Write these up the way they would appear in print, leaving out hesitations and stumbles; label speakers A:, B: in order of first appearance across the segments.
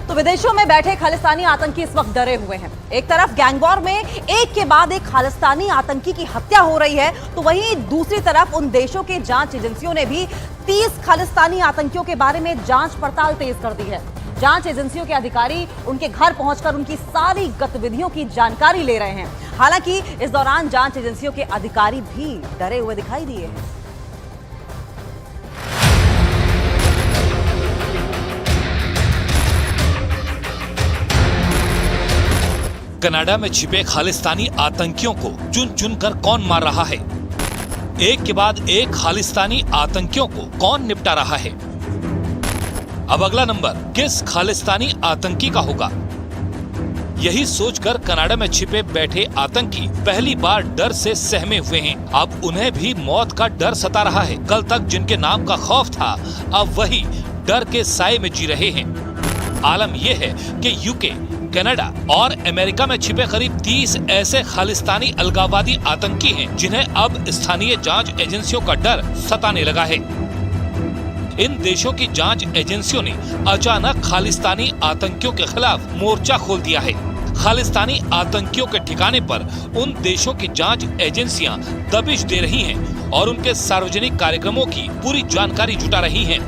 A: तो विदेशों में बैठे खालिस्तानी आतंकी इस वक्त डरे हुए हैं। एक तरफ गैंगवॉर में एक के बाद एक खालिस्तानी आतंकी की हत्या हो रही है, तो वहीं दूसरी तरफ उन देशों के जांच एजेंसियों ने भी 30 खालिस्तानी आतंकियों के बारे में जांच पड़ताल तेज कर दी है। जांच एजेंसियों के अधिकारी उनके घर पहुंचकर उनकी सारी गतिविधियों की जानकारी ले रहे हैं। हालांकि इस दौरान जांच एजेंसियों के अधिकारी भी डरे हुए दिखाई दिए हैं।
B: कनाडा में छिपे खालिस्तानी आतंकियों को चुन चुन कर कौन मार रहा है? एक के बाद एक खालिस्तानी आतंकियों को कौन निपटा रहा है? अब अगला नंबर किस खालिस्तानी आतंकी का होगा? यही सोचकर कनाडा में छिपे बैठे आतंकी पहली बार डर से सहमे हुए हैं। अब उन्हें भी मौत का डर सता रहा है। कल तक जिनके नाम का खौफ था, अब वही डर के साए में जी रहे हैं। आलम यह है कि यूके, कनाडा और अमेरिका में छिपे करीब 30 ऐसे खालिस्तानी अलगाववादी आतंकी हैं, जिन्हें अब स्थानीय जांच एजेंसियों का डर सताने लगा है। इन देशों की जांच एजेंसियों ने अचानक खालिस्तानी आतंकियों के खिलाफ मोर्चा खोल दिया है। खालिस्तानी आतंकियों के ठिकाने पर उन देशों की जांच एजेंसियां दबिश दे रही हैं और उनके सार्वजनिक कार्यक्रमों की पूरी जानकारी जुटा रही हैं।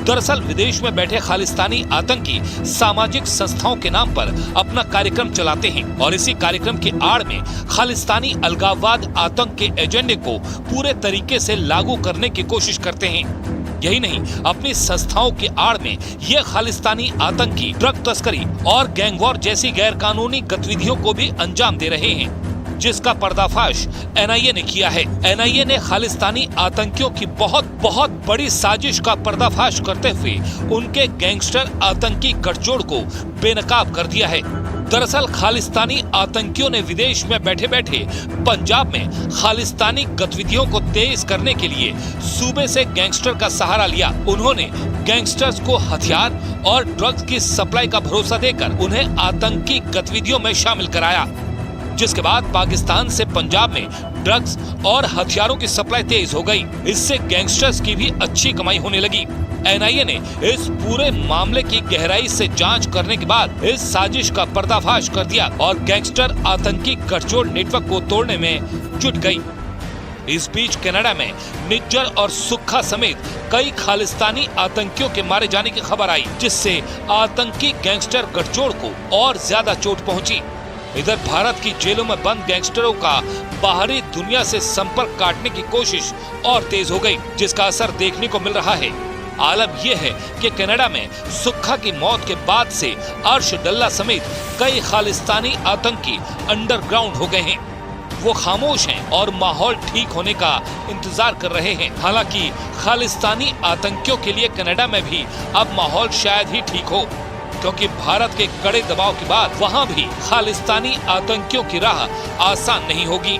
B: दरअसल विदेश में बैठे खालिस्तानी आतंकी सामाजिक संस्थाओं के नाम पर अपना कार्यक्रम चलाते हैं और इसी कार्यक्रम की आड़ में खालिस्तानी अलगाववाद आतंक के एजेंडे को पूरे तरीके से लागू करने की कोशिश करते हैं। यही नहीं, अपनी संस्थाओं की आड़ में ये खालिस्तानी आतंकी ड्रग तस्करी और गैंगवॉर जैसी गैरकानूनी गतिविधियों को भी अंजाम दे रहे हैं, जिसका पर्दाफाश एनआईए ने किया है। एनआईए ने खालिस्तानी आतंकियों की बहुत बड़ी साजिश का पर्दाफाश करते हुए उनके गैंगस्टर आतंकी गठजोड़ को बेनकाब कर दिया है। दरअसल खालिस्तानी आतंकियों ने विदेश में बैठे बैठे पंजाब में खालिस्तानी गतिविधियों को तेज करने के लिए सूबे से गैंगस्टर का सहारा लिया। उन्होंने गैंगस्टर्स को हथियार और ड्रग्स की सप्लाई का भरोसा देकर उन्हें आतंकी गतिविधियों में शामिल कराया, जिसके बाद पाकिस्तान से पंजाब में ड्रग्स और हथियारों की सप्लाई तेज हो गई। इससे गैंगस्टर्स की भी अच्छी कमाई होने लगी। एनआईए ने इस पूरे मामले की गहराई से जांच करने के बाद इस साजिश का पर्दाफाश कर दिया और गैंगस्टर आतंकी गठजोड़ नेटवर्क को तोड़ने में जुट गई। इस बीच कनाडा में निज्जर और सुक्खा समेत कई खालिस्तानी आतंकियों के मारे जाने की खबर आई, जिससे आतंकी गैंगस्टर गठजोड़ को और ज्यादा चोट पहुंची। इधर भारत की जेलों में बंद गैंगस्टरों का बाहरी दुनिया से संपर्क काटने की कोशिश और तेज हो गई, जिसका असर देखने को मिल रहा है। आलम यह है कि कनाडा में सुक्खा की मौत के बाद से अर्श डल्ला समेत कई खालिस्तानी आतंकी अंडरग्राउंड हो गए हैं। वो खामोश हैं और माहौल ठीक होने का इंतजार कर रहे हैं। हालांकि खालिस्तानी आतंकियों के लिए कनाडा में भी अब माहौल शायद ही ठीक हो, क्योंकि भारत के कड़े दबाव के बाद वहां भी खालिस्तानी आतंकियों की राह आसान नहीं होगी।